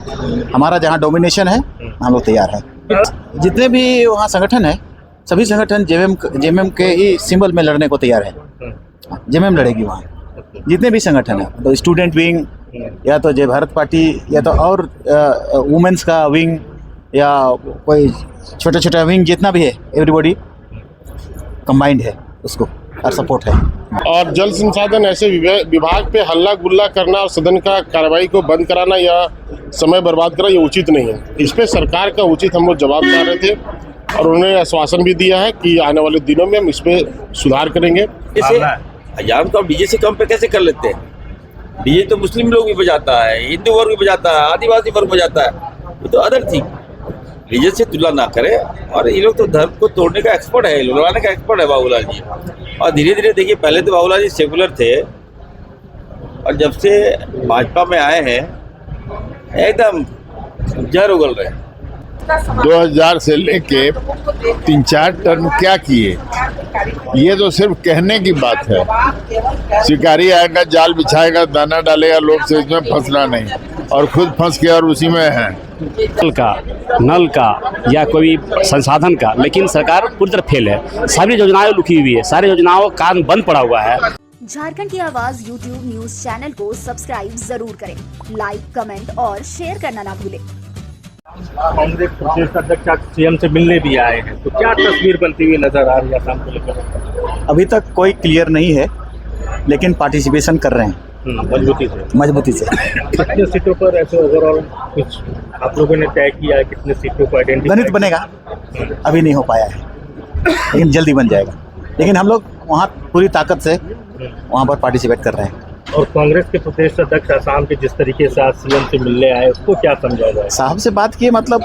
हमारा जहाँ डोमिनेशन है हम लोग तैयार हैं। जितने भी वहाँ संगठन है सभी संगठन जेएमएम के ही सिंबल में लड़ने को तैयार है। जेएमएम लड़ेगी वहाँ, जितने भी संगठन है, तो स्टूडेंट विंग या तो जय भारत पार्टी या तो और वुमेन्स का विंग या कोई छोटा छोटा विंग, जितना भी है एवरीबॉडी कंबाइंड है उसको और सपोर्ट है। और जल संसाधन ऐसे विभाग पे हल्ला गुल्ला करना और सदन का कार्रवाई को बंद कराना या समय बर्बाद करना ये उचित नहीं है। इस पे सरकार का उचित हम लोग जवाब चाह रहे थे और उन्होंने आश्वासन भी दिया है कि आने वाले दिनों में हम इस पे सुधार करेंगे। हजाम तो डीजे से कम पे कैसे कर लेते हैं? डीजे तो मुस्लिम लोग भी बजाता है, हिंदू वर्ग भी बजाता है, आदिवासी वर्ग बजाता है, ये तो अदर थिंग। डीजे से तुलना ना करें। और ये लोग तो धर्म को तोड़ने का एक्सपर्ट है, लुढ़ाने का एक्सपर्ट है बाबूलाल जी। और धीरे धीरे देखिए, पहले तो बाबूलाल जी सेकुलर थे और जब से भाजपा में आए हैं एकदम जहर उगल रहे हैं। 2000 से लेके 3-4 टर्म क्या किए, ये तो सिर्फ कहने की बात है। शिकारी आएगा, जाल बिछाएगा, दाना डालेगा, लोग से इसमें फंसना नहीं, और खुद फंस के और उसी में है। नल का या कोई संसाधन का, लेकिन सरकार पूरी तरह फेल है। सारी योजनाएं रुकी हुई है, सारी योजनाओं का काम बंद पड़ा हुआ है। झारखंड की आवाज यूट्यूब न्यूज चैनल को सब्सक्राइब जरूर करें, लाइक, कमेंट और शेयर करना ना भूलें। कांग्रेस प्रदेश अध्यक्ष आज सीएम से मिलने भी आए हैं, तो क्या तस्वीर बनती हुई नजर आ रही है शाम को लेकर? अभी तक कोई क्लियर नहीं है, लेकिन पार्टिसिपेशन कर रहे हैं मजबूती से। कितने सीटों पर ऐसे ओवरऑल कुछ आप लोगों ने तय किया है? कितने सीटों को आइडेंटिफाई? गणित बनेगा, अभी नहीं हो पाया है, लेकिन जल्दी बन जाएगा। लेकिन हम लोग वहाँ पूरी ताकत से वहाँ पर पार्टिसिपेट कर रहे हैं। और कांग्रेस के प्रदेश अध्यक्ष आसाम के जिस तरीके से आज सीएम से मिलने आए, उसको क्या समझा जाए? साहब से बात किए, मतलब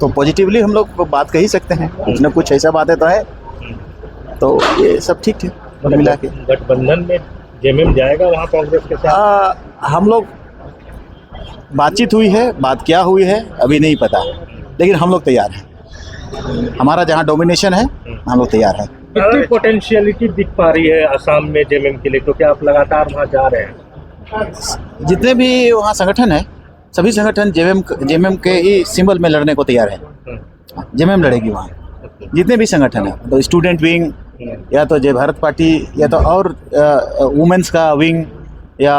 तो पॉजिटिवली हम लोग बात कह ही सकते हैं। कुछ न कुछ ऐसा बातें तो है, तो ये सब ठीक है मिला के। गठबंधन में जेएमएम जाएगा वहाँ कांग्रेस के साथ? हम लोग बातचीत हुई है, बात क्या हुई है अभी नहीं पता, लेकिन हम लोग तैयार हैं। हमारा जहाँ डोमिनेशन है हम लोग तैयार हैं। कितनी पोटेंशियलिटी दिख पा रही है आसाम में जेएमएम के लिए, क्योंकि आप लगातार वहाँ जा रहे हैं? जितने भी वहाँ संगठन है सभी संगठन जेएमएम के ही सिंबल में लड़ने को तैयार है। जेएमएम लड़ेगी वहाँ, जितने भी संगठन है, तो स्टूडेंट विंग या तो जय भारत पार्टी या तो और वुमेन्स का विंग या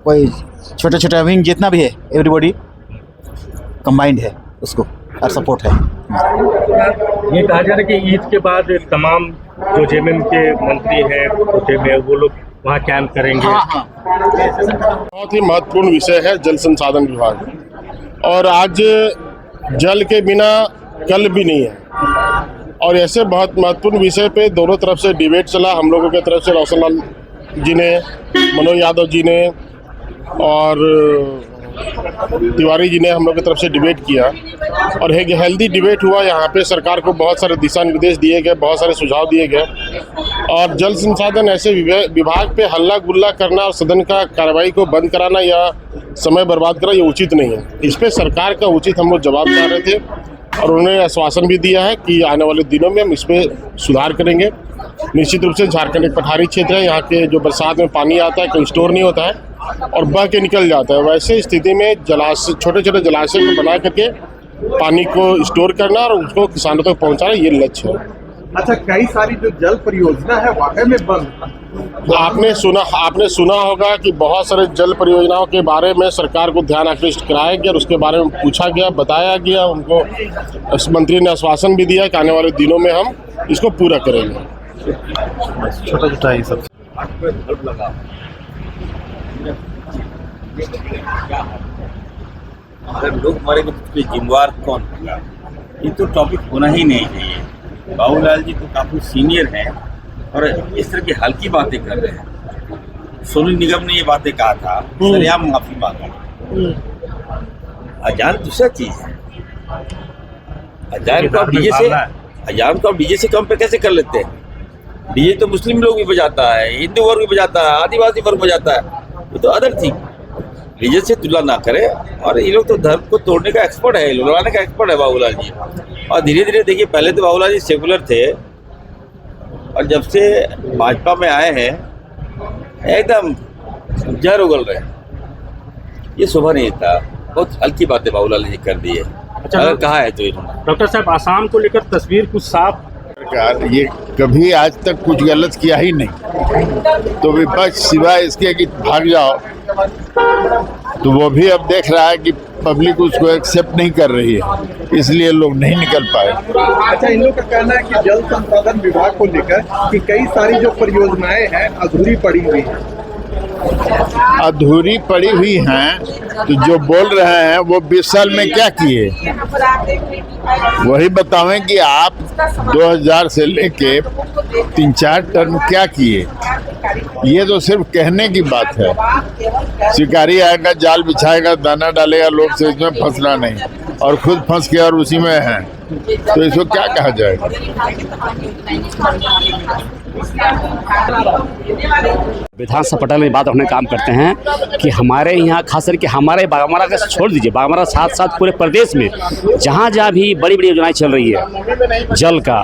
कोई छोटा छोटा विंग, जितना भी है एवरीबॉडी कंबाइंड है उसको और सपोर्ट है। ये कहा जा रहा है कि ईद के बाद तमाम जो जेएमएम के मंत्री हैं कोटे में, वो लोग वहाँ कैंप करेंगे। बहुत ही महत्वपूर्ण विषय है जल संसाधन विभाग, और आज जल के बिना कल भी नहीं है। और ऐसे बहुत महत्वपूर्ण विषय पे दोनों तरफ से डिबेट चला। हम लोगों की तरफ से रोशन लाल जी ने, मनोज यादव जी ने और तिवारी जी ने हम लोग की तरफ से डिबेट किया, और एक हेल्दी डिबेट हुआ। यहाँ पे सरकार को बहुत सारे दिशा निर्देश दिए गए, बहुत सारे सुझाव दिए गए। और जल संसाधन ऐसे विभाग पे हल्ला गुल्ला करना और सदन का कार्रवाई को बंद कराना या समय बर्बाद करना ये उचित नहीं है। इस पे सरकार का उचित हम लोग जवाब चाह रहे थे और उन्होंने आश्वासन भी दिया है कि आने वाले दिनों में हम इस पे सुधार करेंगे। निश्चित रूप से झारखंड एक पठारी क्षेत्र है, यहाँ के जो बरसात में पानी आता है कहीं स्टोर नहीं होता है और बह के निकल जाता है। वैसे स्थिति में जलाशय, छोटे छोटे जलाशय को बना करके पानी को स्टोर करना और उसको किसानों तक पहुँचाना, ये लक्ष्य है। अच्छा, कई सारी जो जल परियोजना है वाकई में बंद। आपने सुना होगा कि बहुत सारे जल परियोजनाओं के बारे में सरकार को ध्यान आकृष्ट कराया गया और उसके बारे में पूछा गया, बताया गया। उनको मंत्री ने आश्वासन भी दिया कि आने वाले दिनों में हम इसको पूरा करेंगे। छोटा छोटा ही सब अगर लोग मरेंगे तो जिम्मेवार कौन होगा? ये तो टॉपिक होना ही नहीं चाहिए। बाबूलाल जी तो काफ़ी सीनियर हैं और इस तरह की हल्की बातें कर रहे हैं। सोनू निगम ने ये बातें कहा था, सरेआम माफी मांगा। अजान दूसरा चीज है। अजान को आप डीजे से कम पे कैसे कर लेते हैं? डीजे तो मुस्लिम लोग भी बजाता है, हिंदू वर्ग भी बजाता है, आदिवासी वर्ग बजाता है, ये तो अदर थिंग। डीजे से तुलना ना करें। और ये लोग तो धर्म को तोड़ने का एक्सपर्ट है, लुढ़ाने का एक्सपर्ट है बाबूलाल जी। और धीरे धीरे देखिए, पहले तो बाबूलाल जी सेकुलर थे और जब से भाजपा में आए हैं एकदम जहर उगल रहे हैं। ये शोभा नहीं था। बहुत हल्की बातें बाबूलाल ने कर दी है। अगर कहा है तो इन्होंने। डॉक्टर साहब, आसाम को लेकर तस्वीर कुछ साफ। सरकार ये कभी आज तक कुछ गलत किया ही नहीं, तो विपक्ष सिवाय इसके कि भाग जाओ, तो वो भी अब देख रहा है कि पब्लिक उसको एक्सेप्ट नहीं कर रही है, इसलिए लोग नहीं निकल पाए। अच्छा, इन लोग का कहना है कि जल संसाधन विभाग को लेकर कि कई सारी जो परियोजनाएं हैं अधूरी पड़ी हुई हैं। अधूरी पड़ी हुई हैं, तो जो बोल रहे हैं वो 20 साल में क्या किए, वही बतावें कि आप 2000 से लेके 3-4 टर्म क्या किए। ये तो सिर्फ कहने की बात है। शिकारी आएगा, जाल बिछाएगा, दाना डालेगा, लोग से इसमें फंसना नहीं, और खुद फंस के और उसी में है, तो इसको क्या कहा जाएगा। विधानसभा पटल में बात रखने काम करते हैं कि हमारे यहाँ खास करके हमारे बागमारा का छोड़ दीजिए, बागमारा साथ साथ पूरे प्रदेश में जहाँ जहाँ भी बड़ी बड़ी योजनाएं चल रही है, जल का,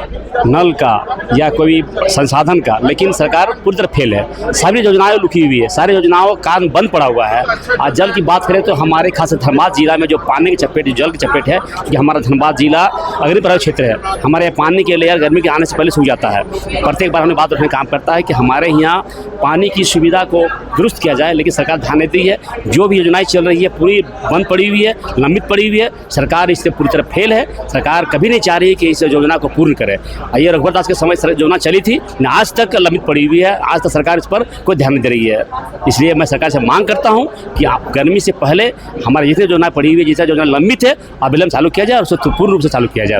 नल का या कोई संसाधन का, लेकिन सरकार पूरी तरह फेल है। सारी योजनाएं रुकी हुई है, सारी योजनाओं का कान बंद पड़ा हुआ है। और जल की बात करें तो हमारे खास धनबाद जिला में जो पानी की चपेट, जल की चपेट है, कि हमारा धनबाद जिला अग्निप्रद क्षेत्र है। हमारे यहाँ पानी के लेयर गर्मी के आने से पहले सूख जाता है। प्रत्येक बार हमें बात रखने काम करता है कि हमारे यहाँ पानी की सुविधा को दुरुस्त किया जाए, लेकिन सरकार ध्यान नहीं दी है। जो भी योजनाएं चल रही है पूरी बंद पड़ी हुई है, लंबित पड़ी हुई है। सरकार इससे पूरी तरह फेल है। सरकार कभी नहीं चाह रही कि इस योजना को पूर्ण करे। ये रघुवर दास के समय योजना चली थी, न आज तक लंबित पड़ी हुई है। आज तक सरकार इस पर कोई ध्यान नहीं दे रही है। इसलिए मैं सरकार से मांग करता हूँ कि आप गर्मी से पहले हमारी जितनी योजना पड़ी हुई है, जितनी योजना लंबित है, अविलंब चालू किया जाए और उसे पूर्ण रूप से चालू किया जाए।